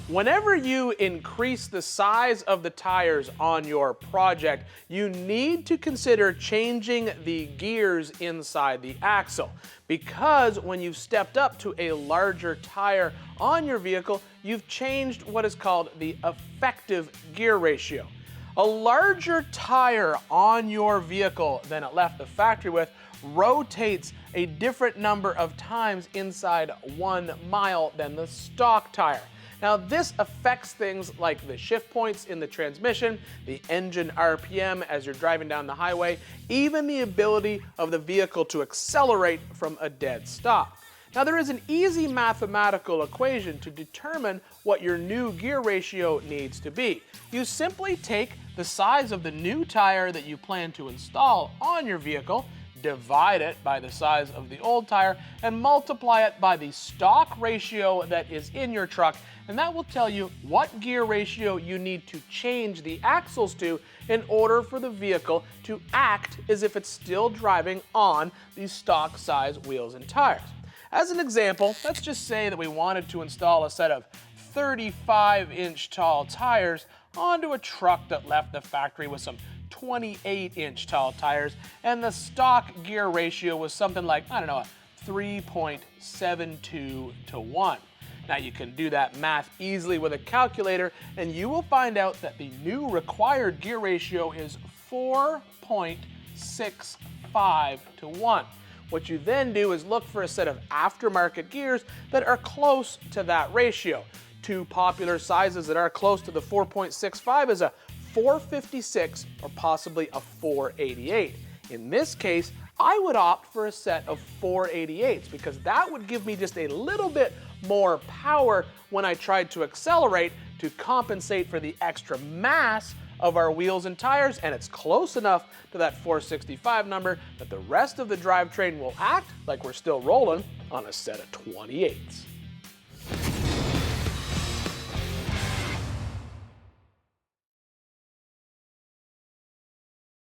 Whenever you increase the size of the tires on your project, you need to consider changing the gears inside the axle. Because when you've stepped up to a larger tire on your vehicle, you've changed what is called the effective gear ratio. A larger tire on your vehicle than it left the factory with rotates a different number of times inside 1 mile than the stock tire. Now, this affects things like the shift points in the transmission, the engine RPM as you're driving down the highway, even the ability of the vehicle to accelerate from a dead stop. Now, there is an easy mathematical equation to determine what your new gear ratio needs to be. You simply take the size of the new tire that you plan to install on your vehicle, divide it by the size of the old tire, and multiply it by the stock ratio that is in your truck, and that will tell you what gear ratio you need to change the axles to in order for the vehicle to act as if it's still driving on the stock size wheels and tires. As an example, let's just say that we wanted to install a set of 35-inch tall tires onto a truck that left the factory with some 28-inch tall tires, and the stock gear ratio was something like, I don't know, 3.72 to 1. Now you can do that math easily with a calculator, and you will find out that the new required gear ratio is 4.65 to 1. What you then do is look for a set of aftermarket gears that are close to that ratio. Two popular sizes that are close to the 4.65 is a 456 or possibly a 488. In this case, I would opt for a set of 488s because that would give me just a little bit more power when I tried to accelerate to compensate for the extra mass of our wheels and tires, and it's close enough to that 465 number that the rest of the drivetrain will act like we're still rolling on a set of 28s.